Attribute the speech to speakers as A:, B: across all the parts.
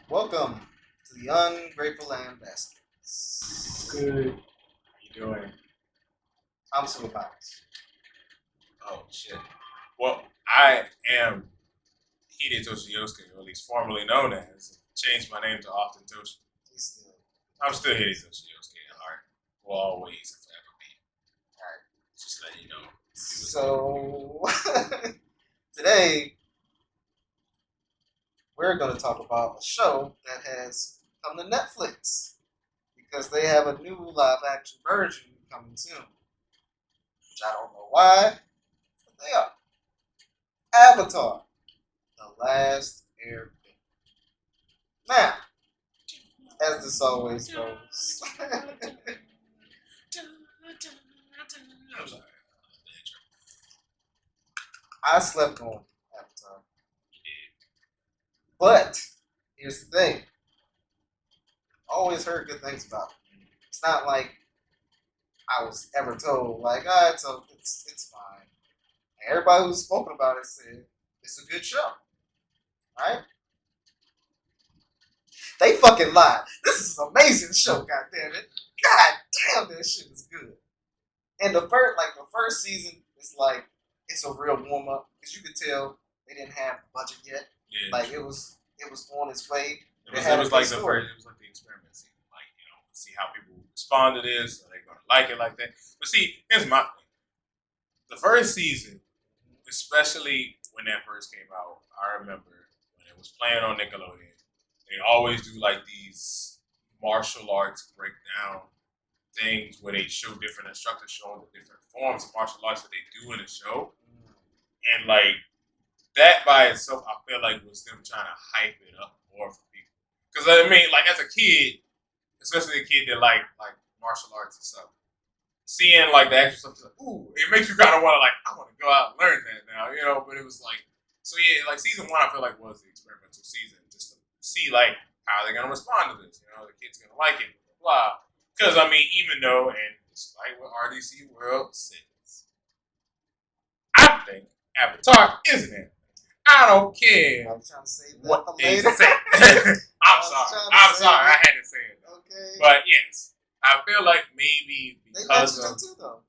A: Welcome to the Ungrateful Ambassadors.
B: Good. How you doing?
A: I'm Supervised.
B: Oh shit. Well, I am Hide Toshiosuke, or at least formerly known as. Changed my name to Often Toshi.
A: He's still
B: I'm still Hide Toshiosuke at heart. Will always and forever be.
A: alright.
B: Just let you know.
A: So today we're going to talk about a show that has come to Netflix because they have a new live action version coming soon. Which I don't know why, but they are. Avatar, The Last Airbender. Now, as this always goes,
B: I'm sorry.
A: I slept on Avatar. But here's the thing. Always heard good things about it. It's not like I was ever told like, it's fine. And everybody who's spoken about it said it's a good show. Right? They fucking lied. This is an amazing show, god damn it. God damn that shit is good. And the first season is like it's a real warm up because you could tell they didn't have the budget yet.
B: Yeah.
A: Like it was on its way.
B: It was like the first. It was like the experiment season. Like see how people respond to this. Are they gonna like it like that? But see, here's my thing. The first season, especially when that first came out, I remember when it was playing on Nickelodeon, they always do like these martial arts breakdown things where they show different instructors showing the different forms of martial arts that they do in the show. And like that by itself, I feel like was them trying to hype it up more for people. Because I mean, like as a kid, especially a kid that like martial arts and stuff, seeing like the actual stuff, like, ooh, it makes you kind of want to like, I want to go out and learn that now, But it was like, so yeah, like season one, I feel like was the experimental season, just to see like how they're gonna respond to this. The kids gonna like it, blah. Because I mean, even though, and it's like what RDC World says, I think Avatar is an anime. I don't care
A: I'm trying to save that
B: what
A: for
B: they
A: later.
B: say. I'm sorry. I had to say it.
A: Okay.
B: But yes, I feel like maybe
A: They
B: because
A: mentioned
B: of
A: it too, though.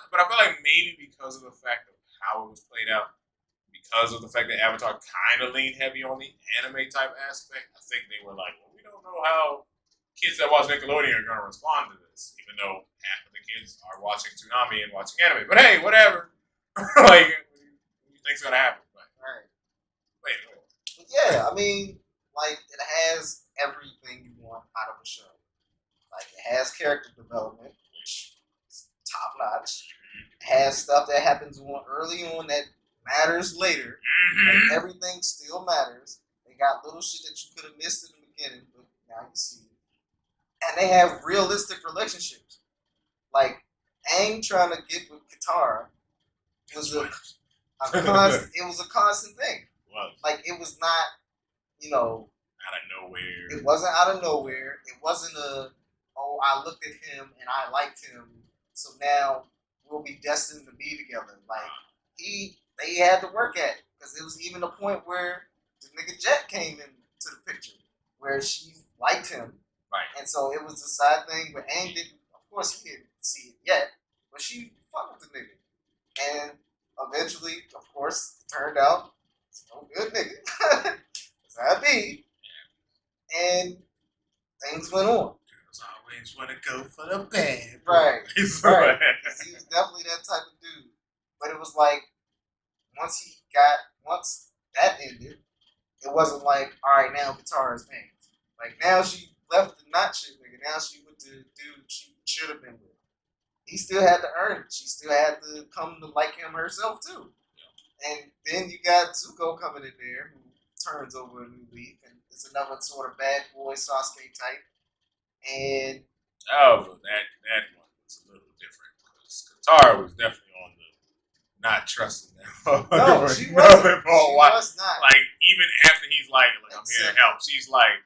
B: but I feel like maybe because of the fact of how it was played out, because of the fact that Avatar kind of leaned heavy on the anime type aspect, I think they were like, well, we don't know how kids that watch Nickelodeon are going to respond to this, even though half of the kids are watching Toonami and watching anime. But hey, whatever. Like, what do you think's going to happen?
A: Right.
B: Wait.
A: But yeah, I mean, like it has everything you want out of a show. Like it has character development, which is top notch. It has stuff that happens early on that matters later. Like everything still matters. They got little shit that you could have missed in the beginning, but now you see it. And they have realistic relationships. Like Aang trying to get with Katara was it was a constant thing.
B: Well,
A: like it was not,
B: out of nowhere.
A: It wasn't out of nowhere. It wasn't I looked at him and I liked him, so now we'll be destined to be together. Like they had to work at it because it was even a point where the nigga Jet came into the picture where she liked him,
B: right?
A: And so it was a side thing. But Aang didn't. Of course, he didn't see it yet, but she fucked with the nigga, and eventually, of course, it turned out it's no good nigga. That's how it be. And things went on.
B: Girls always want to go for the bad.
A: Right. Right. He was definitely that type of dude. But it was like, once that ended, it wasn't like, all right, now Katara's hands. Like, now she left the not shit nigga. Now she with the dude she should have been with. He still had to earn it. She still had to come to like him herself, too. And then you got Zuko coming in there, who turns over a new leaf, and it's another sort of bad boy Sasuke type. And
B: well, that one was a little different because Katara was definitely on the not trusting them.
A: No, she wasn't. For a while. Was not.
B: Like even after he's like I'm here to help, she's like,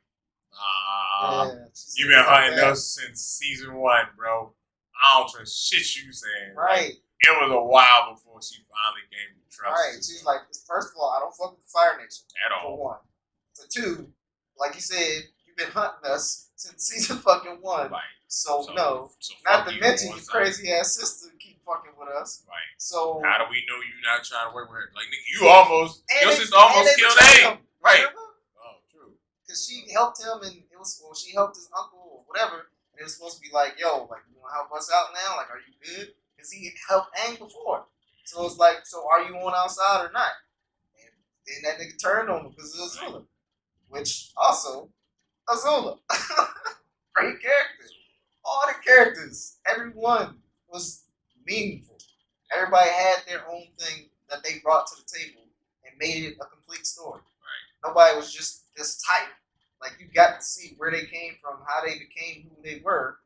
B: you've been hunting us since season 1, bro. I don't trust shit you saying.
A: Right.
B: Like, it was a while before she finally gave me trust.
A: Right. She's like, first of all, I don't fuck with the Fire Nation.
B: At all.
A: For one. For two, like you said, you've been hunting us since season fucking 1.
B: Right.
A: So,
B: So
A: no.
B: fuck
A: Not to
B: you
A: mention
B: on
A: your
B: site.
A: crazy ass sister keep fucking with us.
B: Right.
A: So
B: how do we know you not trying to work with her? Like, nigga, you almost your sister
A: and
B: almost
A: they
B: killed
A: betrayed
B: A.
A: him.
B: Right.
A: Remember?
B: Oh, true.
A: Because she helped him, and it was she helped his uncle or whatever. And it was supposed to be like, yo, like you want to help us out now? Like, are you good? Because he helped Aang before. So it's like, so are you on our side or not? And then that nigga turned on him because of Azula, which also Azula, great character. All the characters, everyone was meaningful. Everybody had their own thing that they brought to the table and made it a complete story.
B: Right.
A: Nobody was just this type. Like you got to see where they came from, how they became who they were,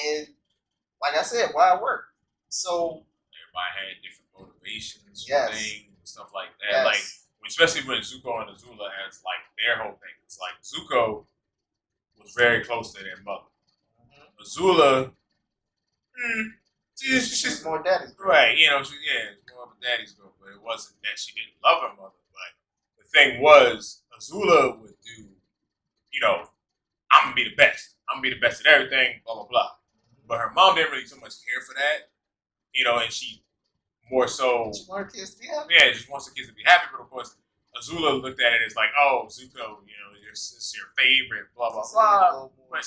A: and like I said, why it worked. So
B: everybody had different motivations,
A: yes.
B: things, and stuff like that.
A: Yes.
B: Like especially when Zuko and Azula has like their whole thing. It's like Zuko was very close to their mother. Mm-hmm. Azula, she's just
A: more daddy's girl.
B: Right, it's more of a daddy's girl, but it wasn't that she didn't love her mother. But the thing was, Azula would do, I'm gonna be the best. I'm gonna be the best at everything, blah blah blah. But her mom didn't really so much care for that, and she more so.
A: She wanted her kids to be happy.
B: Yeah, just wants the kids to be happy. But of course, Azula looked at it as like, oh, Zuko, it's your favorite, blah blah blah. But,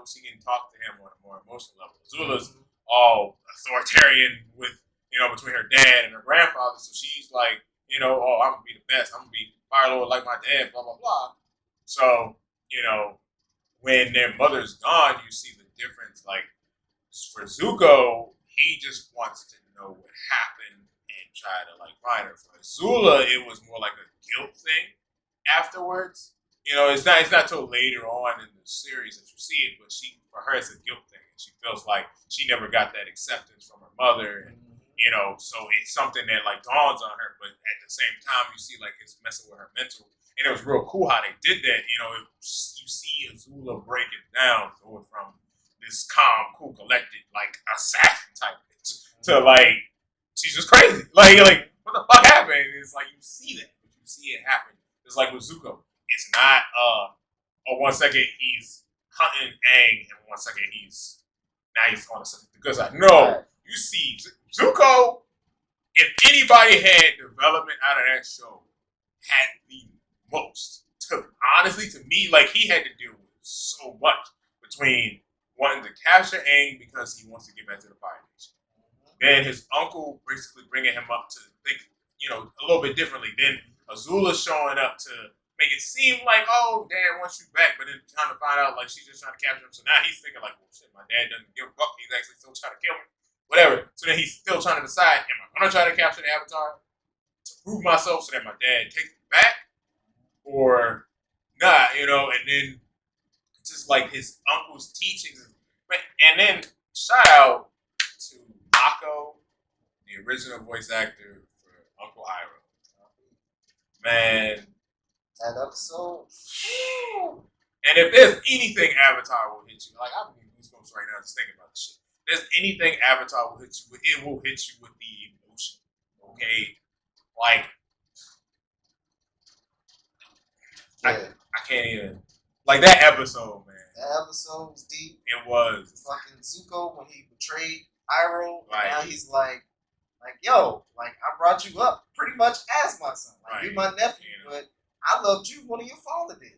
B: she can talk to him on a more emotional level. Azula's all authoritarian with, between her dad and her grandfather. So she's like, oh, I'm gonna be the best. I'm gonna be Fire Lord like my dad, blah blah blah. So, when their mother's gone, you see the difference. Like for Zuko, he just wants to know what happened and try to like find her. For Azula, it was more like a guilt thing afterwards. It's not till later on in the series that you see it, but for her it's a guilt thing. She feels like she never got that acceptance from her mother, and so it's something that like dawns on her. But at the same time, you see like it's messing with her mental, and it was real cool how they did that. You see Azula break it down, going from this calm, cool, collected like assassin type to like she's just crazy. Like what the fuck happened? It's like you see that, but you see it happen. It's like with Zuko. It's not 1 second he's hunting Aang and 1 second he's nice on the good side. No, you see Zuko. If anybody had development out of that show, had the most. Honestly, to me, like he had to deal with so much between wanting to capture Aang because he wants to get back to the Fire Nation. Then his uncle basically bringing him up to think, a little bit differently. Then Azula showing up to make it seem like, oh, Dad wants you back, but then trying to find out like she's just trying to capture him. So now he's thinking like, well, shit, my dad doesn't give a fuck. He's actually still trying to kill me. Whatever. So then he's still trying to decide, am I going to try to capture the Avatar to prove myself so that my dad takes me back or not, and then just like his uncle's teachings. And then shout out to Mako, the original voice actor for Uncle Iroh. Man,
A: that episode.
B: And if there's anything Avatar will hit you, like I'm getting goosebumps right now just thinking about this shit. If there's anything Avatar will hit you with, it will hit you with the emotion. Okay? Like I can't even like that episode, man.
A: That episode was deep.
B: It was.
A: Fucking Zuko when he betrayed Iroh, and now he's like, yo, like I brought you up pretty much as my son. Like you're my nephew, but I loved you more than your father did.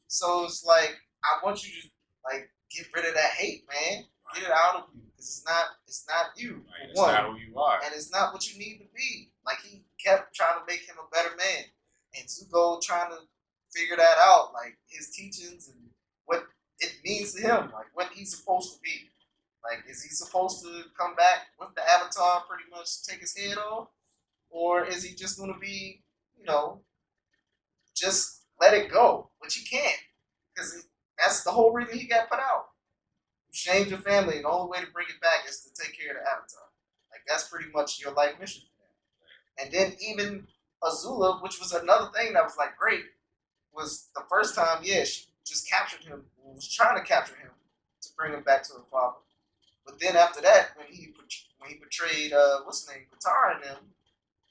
A: So it's like I want you to like get rid of that hate, man. Get it out of you because it's not you.
B: Right. It's not who you are,
A: and it's not what you need to be. Like he kept trying to make him a better man, and Zuko trying to figure that out, like his teachings and what it means to him, like what he's supposed to be. Like, is he supposed to come back with the Avatar, pretty much take his head off, or is he just going to be, just let it go, which he can't, because that's the whole reason he got put out. You shamed your family, and the only way to bring it back is to take care of the Avatar. Like that's pretty much your life mission for them. And then even Azula, which was another thing that was like great, was the first time, she just captured him, was trying to capture him to bring him back to her father. But then after that, when he betrayed, what's his name, Katara and them,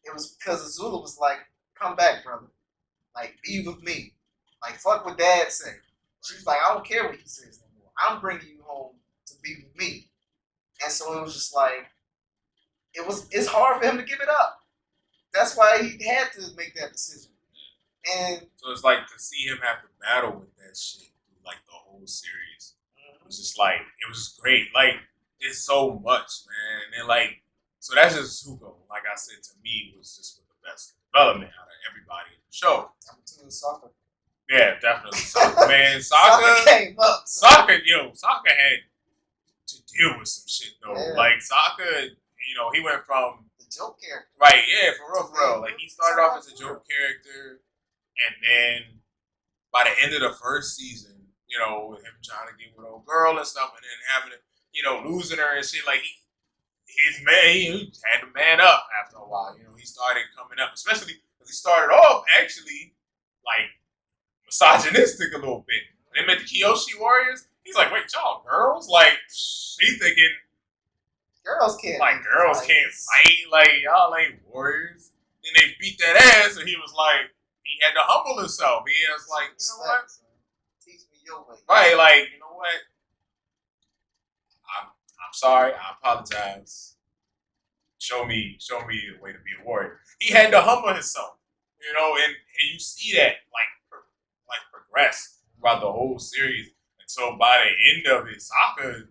A: it was because Azula was like, come back, brother. Like, be with me. Like, fuck what Dad say. She's like, I don't care what he says no more. I'm bringing you home to be with me. And so it was just like, it's hard for him to give it up. That's why he had to make that decision. And
B: so it's like to see him have to battle with that shit through like the whole series. It was just like it was just great. Like it's so much, man. And then like so that's just Zuko. Like I said, to me was just with the best development out of everybody in the show.
A: number 2 is Sokka.
B: Yeah, definitely Sokka. Man,
A: Sokka came up.
B: Sokka had to deal with some shit though.
A: Yeah.
B: Like Sokka, he went from
A: the joke character.
B: Right, yeah, for real. Like he started off as a joke character, and then by the end of the first season, with him trying to get with old girl and stuff, and then having to, losing her and shit, like he had to man up after a while. He started coming up, especially because he started off actually like misogynistic a little bit. And they met the Kyoshi Warriors. He's like, wait, y'all girls? Like, he thinking
A: girls can't
B: fight. Like, y'all ain't warriors. Then they beat that ass, and he was like, he had to humble himself. He was like, you know what?
A: Teach me your way.
B: Right, like, you know what? I'm sorry. I apologize. Show me a way to be a warrior. He had to humble himself, and you see that like progress throughout the whole series. And so by the end of it, Sokka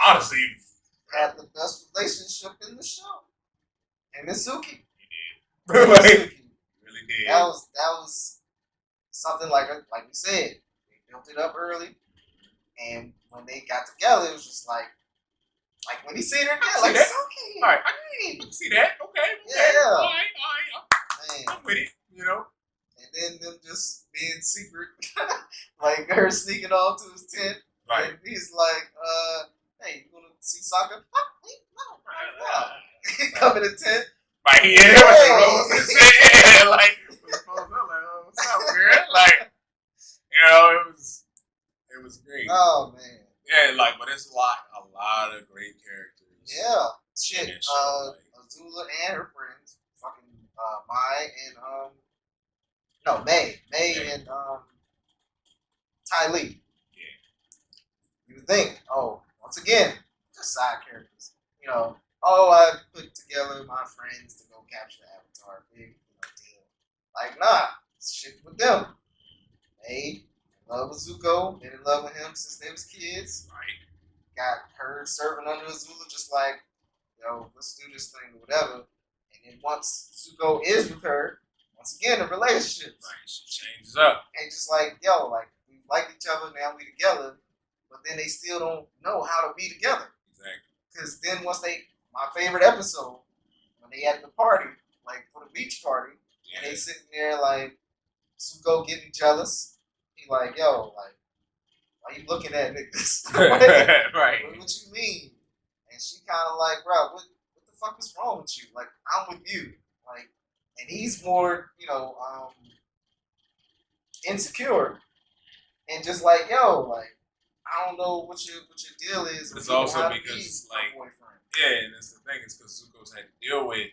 B: honestly
A: had the best relationship in the show. And Mitsuki.
B: He did. Really did.
A: That was something like we said. They built it up early, and when they got together, it was just like when he seen her again, like Suki.
B: All right, I can see that. Okay.
A: Yeah.
B: All right. I'm with it.
A: And then them just being secret, like her sneaking off to his tent.
B: Right.
A: And he's like, hey, you want to see Sokka? No. He come in the tent.
B: Right, he had with the rose and shit. Like, what's up, girl? Like, it was great.
A: Oh, man.
B: Yeah, but it's a lot of great characters.
A: Yeah. Shit.
B: Show,
A: Azula and her friends. Fucking Mai and May and Ty Lee.
B: Yeah.
A: You would think, once again, just side characters. I put together my friends to go capture Avatar. Big deal. Like, nah, shit with them. They love with Zuko. Been in love with him since they was kids.
B: Right.
A: Got her serving under Azula, just like, let's do this thing or whatever. And then once Zuko is with her, once again, a relationship.
B: Right, she changes up.
A: And just like, we like each other, now we together. But then they still don't know how to be together.
B: Exactly.
A: Because then my favorite episode, when they at the party, like for the beach party, and they sitting there like, Zuko getting jealous. He like, why you looking at niggas?
B: Right.
A: What you mean? And she kind of like, bro, what the fuck is wrong with you? Like, I'm with you. Like, and he's more, insecure. And just like, I don't know what your deal is.
B: It's also because, and it's the thing, it's because Zuko's had to deal with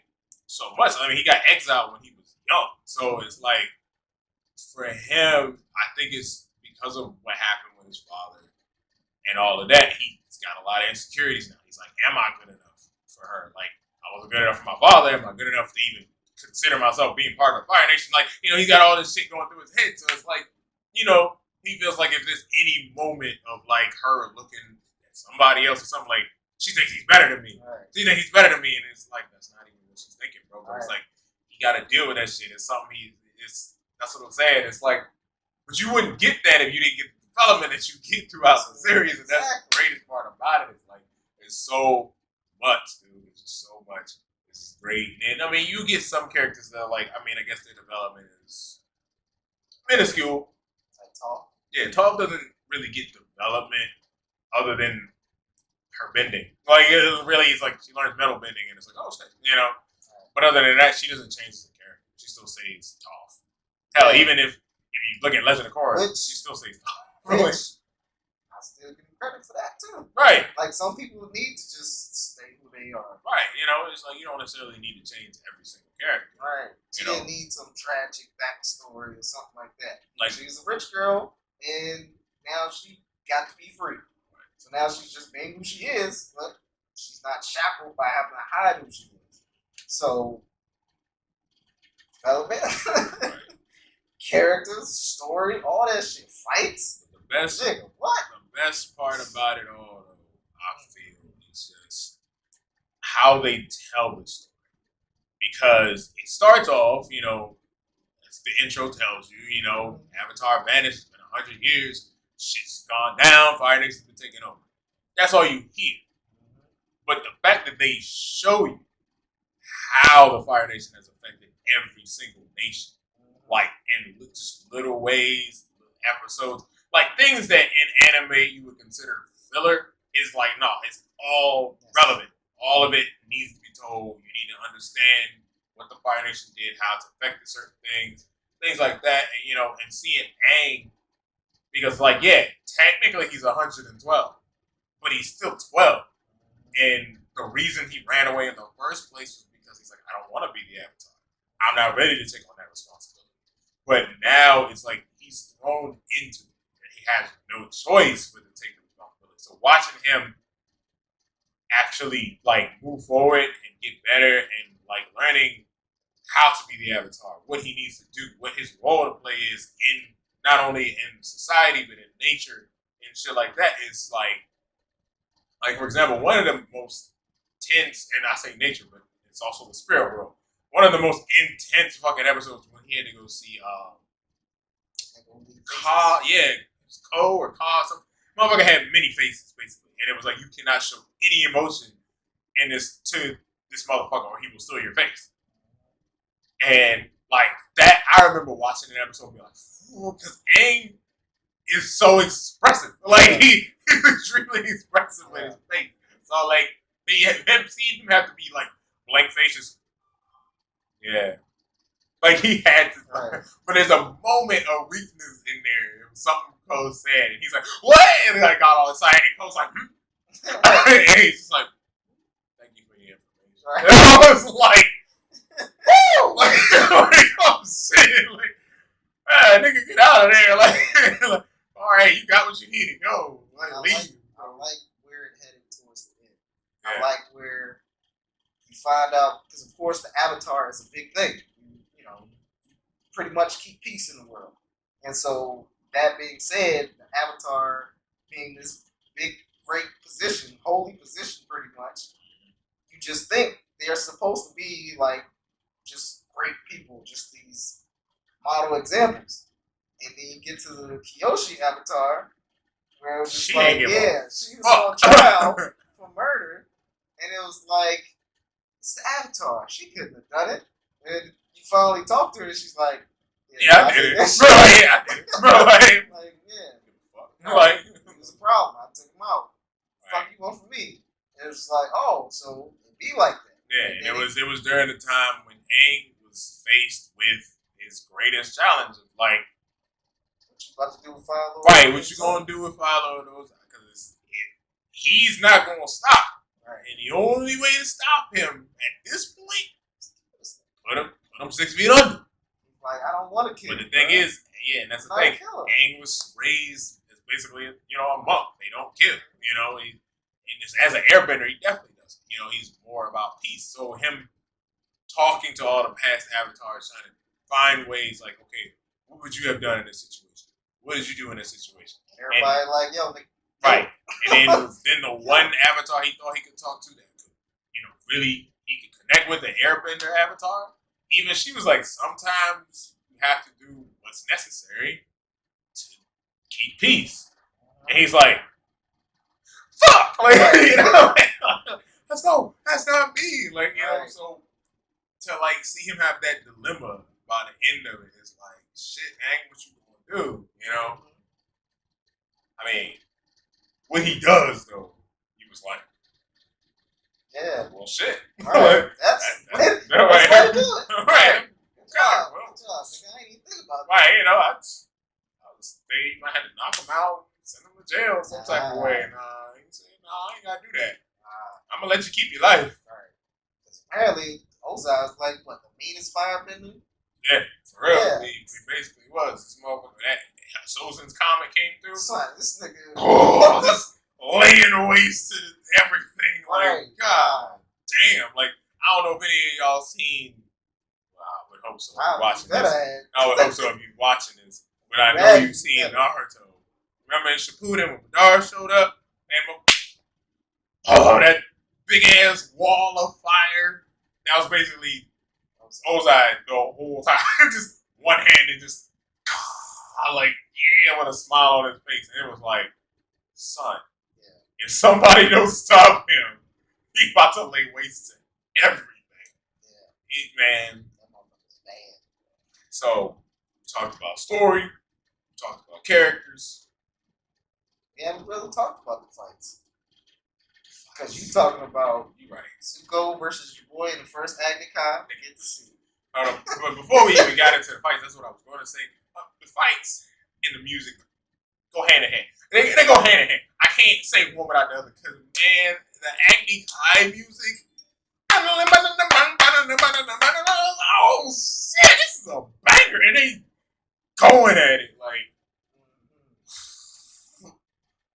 B: so much. I mean, he got exiled when he was young. So it's like, for him, I think it's because of what happened with his father and all of that, he's got a lot of insecurities now. He's like, am I good enough for her? Like, I wasn't good enough for my father. Am I good enough to even consider myself being part of the Fire Nation? Like, he's got all this shit going through his head. So it's like, he feels like if there's any moment of like her looking at somebody else or something, like she thinks he's better than me.
A: Right.
B: She thinks he's better than me, and it's like that's not even what she's thinking, bro. But it's
A: Right.
B: like you got to deal with that shit. It's something that's what I'm saying. It's like, but you wouldn't get that if you didn't get the development that you get throughout the series, and that's the greatest part about it. It's like there's so much, dude. It's just so much. It's great, and I mean, you get some characters that are like, I guess their development is minuscule.
A: Like Toph.
B: Yeah, Toph doesn't really get development other than her bending. Like, it's like she learns metal bending, and it's like, oh, shit, But other than that, she doesn't change as a character. She still stays Toph. Hell, even if you look at Legend of Korra, she still stays Toph.
A: Which I still give credit for that too.
B: Right.
A: Like some people need to just stay who they are.
B: Right. You know, it's like you don't necessarily need to change every single character.
A: Right. She
B: You know?
A: didn't need some tragic backstory or something like that.
B: Like
A: She's a rich girl, and now she got to be free. So now she's just being who she is, but she's not shackled by having to hide who she is. So, development, characters, story, all that shit, fights.
B: the best,
A: Nigga, what?
B: the best part about it all, though, I feel, is just how they tell the story. Because it starts off, you know, as the intro tells you, you know, Avatar vanished. It's been 100 years. Shit's gone down. Fire Nation's been taken over. That's all you hear. But the fact that they show you how the Fire Nation has affected every single nation, like in just little ways, little episodes, like things that in anime you would consider filler, is like, no, it's all relevant. All of it needs to be told. You need to understand what the Fire Nation did, how it's affected certain things like that, and you know, and seeing Aang, because like, yeah, technically he's 112, but he's still 12. And the reason he ran away in the first place was because he's like, I don't want to be the Avatar. I'm not ready to take on that responsibility. But now it's like he's thrown into it, and he has no choice but to take the responsibility. So watching him actually like move forward and get better, and like learning how to be the Avatar, what he needs to do, what his role to play is in not only in society but in nature and shit like that, is like for example, one of the most tense, and I say nature, but it's also the spirit world. One of the most intense fucking episodes when he had to go see Ka, yeah, it was Ko or Ka, some motherfucker had many faces basically, and it was like you cannot show any emotion in this to this motherfucker or he will steal your face. And like that, I remember watching an episode and be like, because Aang is so expressive. Like he was really expressive with his face. So like seeing him have to be like blank faces. Yeah. Like he had to, but there's a moment of weakness in there. It was something Cole said, and he's like, "What?" And I got all excited, and Cole's like, and he's just like, "Thank you for your information." Right. And I was like, "Woo!" Like I'm saying, like, nigga, get out of there! Like, all right, you got what you need to go. Like, leave.
A: I like where it headed towards the end. Yeah. I like where you find out, because of course the Avatar is a big thing. You know, pretty much keep peace in the world. And so that being said, the Avatar being this big, great position, holy position, pretty much, you just think they're supposed to be like just great people, just these model examples. And then you get to the Kyoshi Avatar, where it was just like, yeah, she was on trial for murder, and it was like, it's the Avatar. She couldn't have done it. And you finally talk to her, and she's like,
B: yeah, I did it. Bro, yeah, I did it. Bro,
A: like, yeah.
B: Like,
A: it was a problem. I took him out. Fuck you want from me? And it was like, oh, so it be like that.
B: Yeah, and it was during the time when Aang was faced with his greatest challenge of like,
A: what you about to do with Philo?
B: Right, what you gonna do with Philo? Because he's not gonna stop. Right. And the only way to stop him at this point is put him 6 feet under.
A: Like, I don't want to kill him.
B: But the thing is, yeah, and that's the thing. Aang was raised as basically, you know, a monk. They don't kill. You know, as an airbender, he definitely doesn't. You know, he's more about peace. So him talking to all the past avatars, trying to find ways like, okay, what would you have done in this situation? What did you do in this situation?
A: Everybody like, yo,
B: right. And then the one avatar he thought he could talk to that could, you know, really he could connect with, the airbender avatar. Even she was like, sometimes you have to do what's necessary to keep peace. And he's like, fuck! Like, you know, that's not me. Like, you know, so to like see him have that dilemma by the end of it is like, shit, Aang, what you gonna do? You know? I mean, what he does though, he was like,
A: yeah,
B: well, shit.
A: All right. That's way to do it.
B: Right.
A: Good job. Good job. I ain't even think about that.
B: Right, you know, I was okay, you might have to knock him out, send him to jail some type of way. And he said, no, I ain't got to do that. I'm going to let you keep your life.
A: Right. Because apparently, Ozai's like, what, the meanest firebender?
B: Yeah, for real.
A: Yeah.
B: He basically was. This motherfucker, that Sozin's comment came through.
A: Son, this nigga.
B: Oh, just laying waste to everything. Like,
A: Right.
B: God damn. Like, I don't know if any of y'all seen. I would hope so. Watching this. I would hope so if you're watching this. But I know you've seen Naruto. Remember in Shippuden when Madara showed up? And that big ass wall of fire. That was basically Ozai the whole time. Just one hand and just like, yeah, with a smile on his face. And it was like, son, if somebody don't stop him, he about to lay waste to everything. Man. So, we talked about story, we talked about characters.
A: We haven't really talked about the fights. Because you talking about Zuko versus your boy in the first Agnicon.
B: But before we even got into the fights, that's what I was going to say. The fights and the music go hand in hand. They go hand in hand. I can't say one without the other because, man, the Agnicon music. Oh shit, this is a banger, and they going at it like.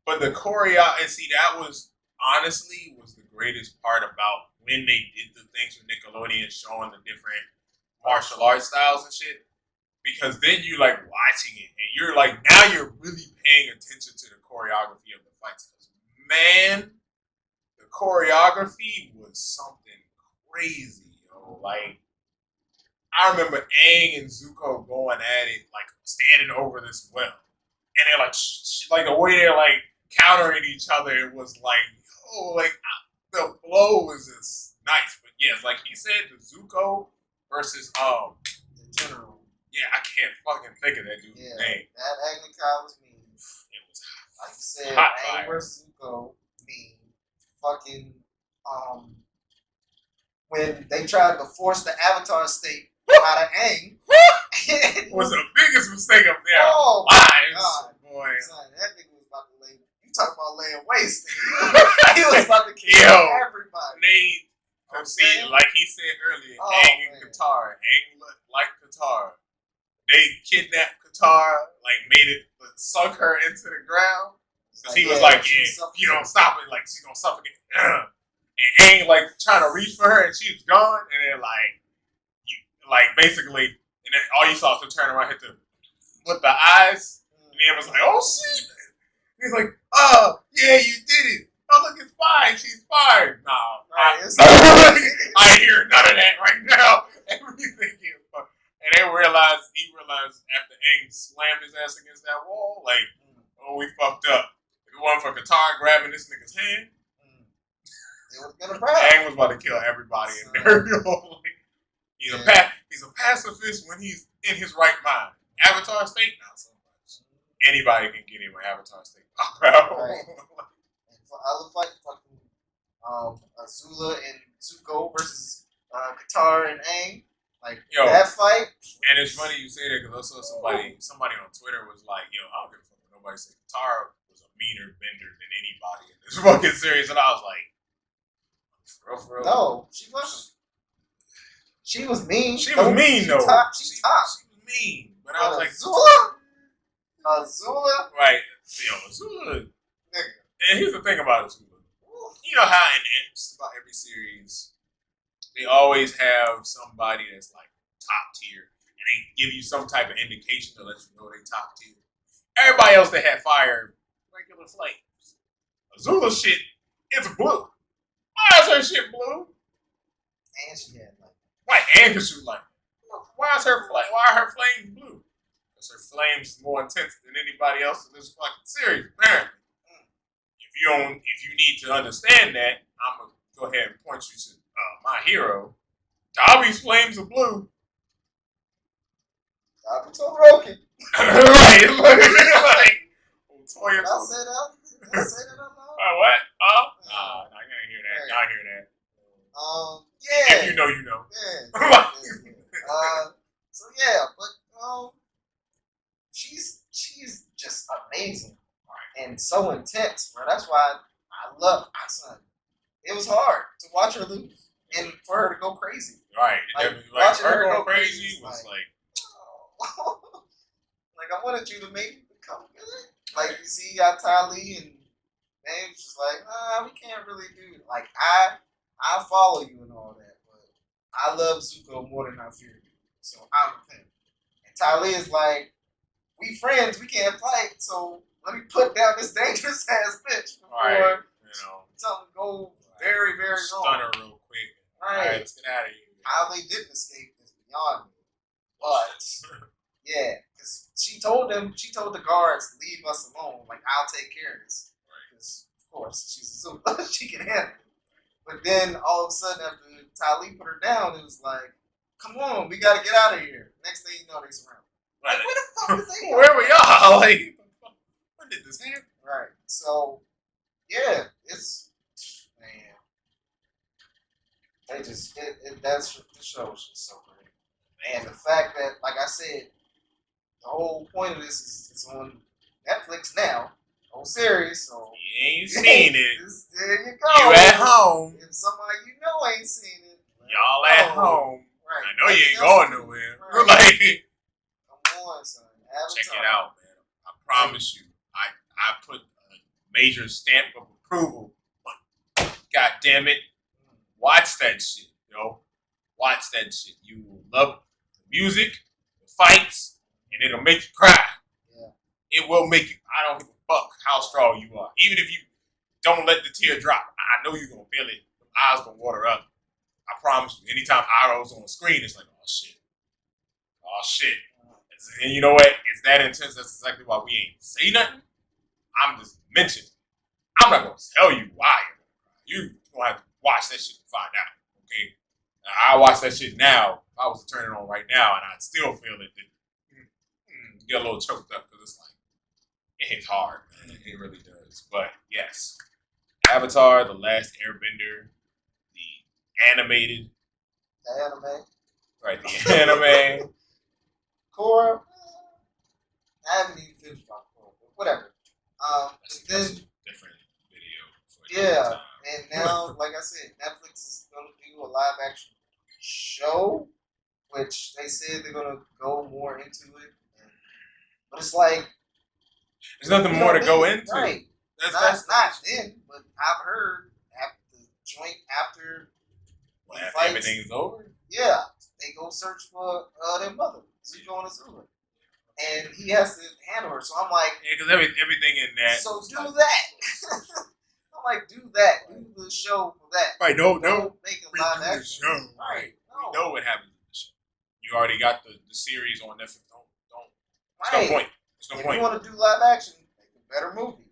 B: But the choreo, and see, that was honestly the greatest part about when they did the things with Nickelodeon, showing the different martial arts styles and shit. Because then you like watching it, and you're like, now you're really paying attention to the choreography of the fights. Man, the choreography was something crazy, yo. Like, I remember Aang and Zuko going at it, like standing over this well, and they're like the way they're like countering each other. It was like, yo, like the flow was just nice. But yes, like he said, the Zuko versus
A: the general.
B: Yeah, I can't fucking think of that dude's name.
A: That Agnicon was mean.
B: It was
A: like you said,
B: hot
A: Aang
B: fire.
A: versus Zuko mean. Fucking when they tried to force the Avatar state out of Aang.
B: was the biggest mistake of their
A: lives.
B: God. Boy.
A: Son, that nigga was about to lay. You talking about laying waste? He was about to kill everybody.
B: See, like he said earlier, Aang and Katara. Aang like Katara. They kidnapped Katara, like made it, sunk her into the ground. Because he was like, yeah, if you don't stop it, like she's gonna suffocate. And Aang like trying to reach for her, and she was gone. And then basically, and then all you saw was her turn around, hit with the eyes, and then was like, oh shit. He's like, oh yeah, you did it. Oh look, it's fine. She's fine. Nah, I ain't hearing none of that right now. Everything is fine. And he realized after Aang slammed his ass against that wall, like, oh, we fucked up. If it wasn't for Katara grabbing this nigga's hand, Aang was about to kill everybody in there. He's a pacifist when he's in his right mind. Avatar state, not so much. Anybody can get in with Avatar state.
A: Right. And for other fights, fucking Azula and Zuko versus Katara and Aang. Like, that fight.
B: And it's funny you say that because I saw somebody on Twitter was like, yo, I don't give a fuck when nobody said Katara was a meaner bender than anybody in this fucking series. And I was like, for real.
A: No, she wasn't. She was mean.
B: She was mean, though.
A: She was
B: mean. But I was like,
A: Azula?
B: Right. Yo, Azula. Nigga. And here's the thing about Azula. You know how in just about every series, they always have somebody that's like top tier, and they give you some type of indication to let you know they top tier. Everybody else that had fire, regular flames. Azula shit, it's blue. Why is her shit blue?
A: And she had like
B: and can shoot lightning. Why are her flames blue? Because her flames more intense than anybody else in this fucking series, apparently. If you need to understand that, I'm gonna go ahead and point you to my hero. Dobby's flames are blue.
A: Dobby Todoroki.
B: Right. Like Toya.
A: Did I say that out loud?
B: What? I can't hear that. Y'all hear that.
A: Yeah.
B: If you know, you know.
A: Yeah. So yeah, but she's just amazing and so intense, bro. That's why I love my son. It was hard to watch her lose and for her to go crazy.
B: Right.
A: Like,
B: Like
A: watching
B: her
A: her
B: going
A: go
B: crazy
A: crazy
B: was like,
A: like I wanted you to maybe become good. Like you see, you got Ty Lee and Dave's just like, we can't really do it. Like I follow you and all that, but I love Zuko more than I fear you. So I'm with him. And Ty Lee is like, we friends, we can't fight, so let me put down this dangerous ass bitch before something go very, very
B: stun
A: wrong.
B: her real quick.
A: Right.
B: Let's get out of here.
A: How they didn't escape is beyond me. But yeah, because she told the guards, leave us alone. Like, I'll take care of this. Because of course she's a Zulu, she can handle it. But then all of a sudden, after Tali put her down, it was like, come on, we gotta get out of here. Next thing you know, they surround. Like, where the fuck did they go?
B: Where were y'all? Like, when did this happen?
A: Right. So, yeah, it's, man. They just, the show is just so great. And the fact that, like I said, the whole point of this is it's on Netflix now. Whole series, so
B: You ain't seen it.
A: There you go.
B: You at home.
A: If somebody you know ain't seen it,
B: Y'all at home.
A: Right.
B: I know you ain't going nowhere.
A: Right.
B: Like,
A: come on, son.
B: check it out, man. I promise you. I put a major stamp of approval. But God damn it. Watch that shit, yo. Watch that shit. You will love the music, the fights, and it'll make you cry.
A: Yeah.
B: It will make you, I don't give a fuck how strong you are. Even if you don't let the tear drop, I know you're going to feel it. The eyes going to water up. I promise you. Anytime Iroh's on the screen, it's like, oh shit. Oh shit. And you know what? It's that intense. That's exactly why we ain't say nothing. I'm just mentioning. I'm not going to tell you why. You're going to have to watch that shit and find out. Okay? Now, I watch that shit now. If I was to turn it on right now, and I'd still feel it. Get a little choked up because it's like, it hits hard, man. It really does. But yes, Avatar, The Last Airbender, the animated.
A: The anime.
B: Right, the anime.
A: Korra. I haven't even finished my Korra, but whatever.
B: That's
A: then,
B: a different video. For a
A: yeah,
B: different time.
A: and now, like I said, Netflix is going to do a live action show, which they said they're going to go more into it. But it's like,
B: there's nothing more to go into.
A: Right.
B: That's
A: not then, but I've heard after
B: everything is over.
A: Yeah, they go search for their mother, Zuko and Azula, and he has to handle her. So I'm like,
B: yeah, because everything in that.
A: So do that. I'm like, do that. Do the show for that.
B: Right? Don't
A: make a live action
B: show.
A: Right? No.
B: We know what happens in the show. You already got the series on Netflix. Don't.
A: Right.
B: There's no point. There's no
A: if
B: point.
A: you want to do live action, make a better movie.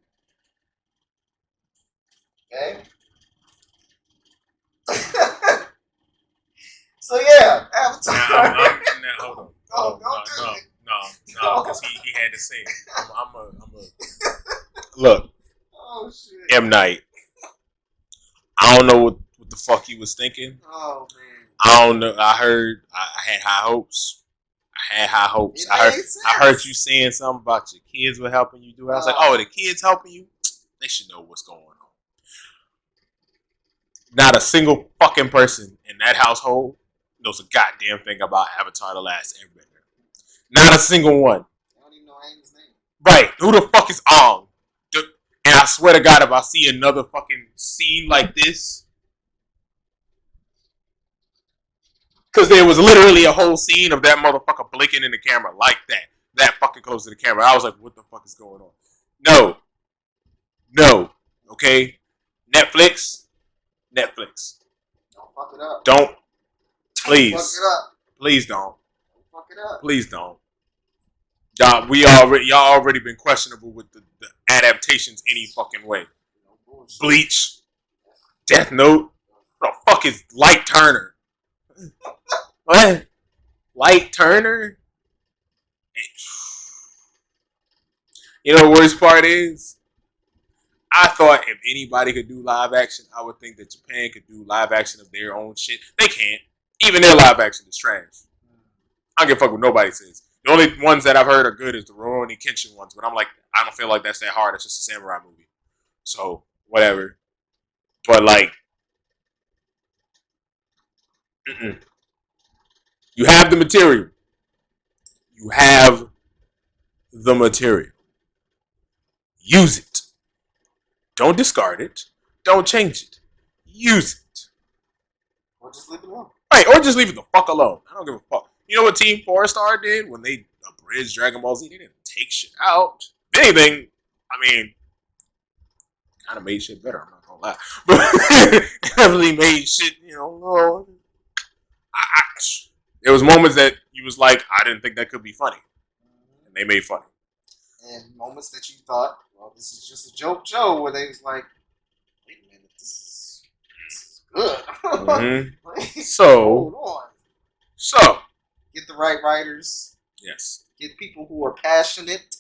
A: Okay. So yeah, Avatar.
B: Hold on. No, because he had to say it. I'm a look.
A: Oh shit.
B: M. Night. I don't know what the fuck he was thinking.
A: Oh man.
B: I don't know. I heard. I had high hopes. I heard you saying something about your kids were helping you do it. I was like, oh, the kids helping you? They should know what's going on. Not a single fucking person in that household knows a goddamn thing about Avatar: The Last Airbender. Not a single one.
A: I don't even know Aang's name.
B: Right. Who the fuck is Aang? And I swear to God, if I see another fucking scene like this, because there was literally a whole scene of that motherfucker blinking in the camera like that fucking close to the camera. I was like, what the fuck is going on? No. Okay? Netflix.
A: Don't fuck it up.
B: Don't. Please.
A: Don't fuck it up.
B: Please don't.
A: Don't fuck it up.
B: Please don't. Y'all already been questionable with the adaptations any fucking way.
A: No
B: Bleach. Death Note. What the fuck is Light Turner? What? Light Turner? You know the worst part is? I thought if anybody could do live action, I would think that Japan could do live action of their own shit. They can't. Even their live action is trash. I don't give a fuck what nobody says. The only ones that I've heard are good is the Rurouni Kenshin ones, but I'm like, I don't feel like that's that hard. It's just a samurai movie. So, whatever. But, like, you have the material. You have the material. Use it. Don't discard it. Don't change it. Use it.
A: Or just leave it alone.
B: Right, or just leave it the fuck alone. I don't give a fuck. You know what Team 4-Star did when they abridged Dragon Ball Z? They didn't take shit out. If anything, I mean, kind of made shit better. I'm not gonna lie, but definitely made shit. You know, there was moments that you was like, I didn't think that could be funny, and they made funny.
A: And moments that you thought, well, this is just a joke show, where they was like, wait a minute, this is good.
B: Mm-hmm. So,
A: hold on.
B: So,
A: get the right writers.
B: Yes.
A: Get people who are passionate.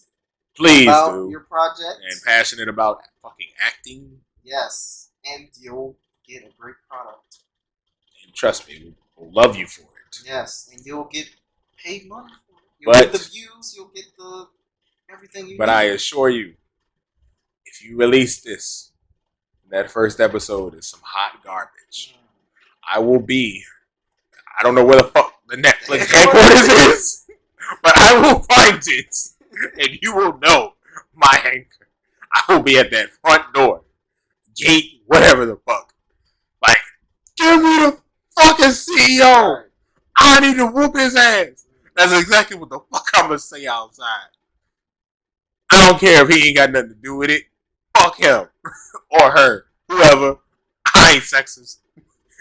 B: Please
A: about
B: do.
A: Your project.
B: And passionate about fucking acting.
A: Yes. And you'll get a great product.
B: And trust me, we'll love you for it.
A: Yes. And you'll get paid money for it. You'll get the views. You'll get the everything you need.
B: But I assure you, if you release this, that first episode is some hot garbage. I will be, I don't know where the fuck the Netflix headquarters is, but I will find it, and you will know my anchor. I will be at that front door, gate, whatever the fuck. Like, give me the fucking CEO. I need to whoop his ass. That's exactly what the fuck I'm gonna say outside. I don't care if he ain't got nothing to do with it. Fuck him or her, whoever. I ain't sexist.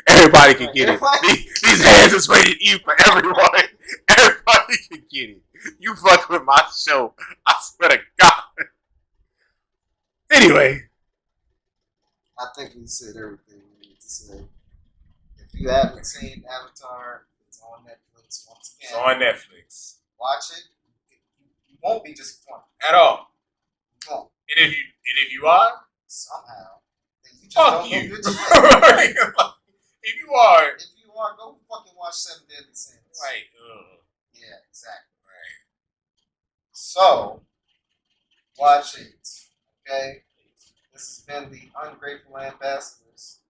B: Everybody can get it. These hands is rated E for everyone. Everybody can get it. You fuck with my show, I swear to God. Anyway.
A: I think we said everything we need to say. If you haven't seen Avatar, it's on Netflix once again.
B: It's on Netflix.
A: Watch it. You won't be disappointed.
B: At all.
A: You won't.
B: And if you are,
A: somehow, then you just
B: fuck
A: don't
B: you.
A: know good shit.
B: If you are,
A: go fucking watch 7 Deadly Sins.
B: Right.
A: Yeah, exactly.
B: Right.
A: So, watch it. Okay? This has been the Ungrateful Ambassadors.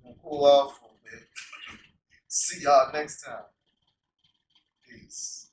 A: We're going to cool off for a bit. See y'all next time. Peace.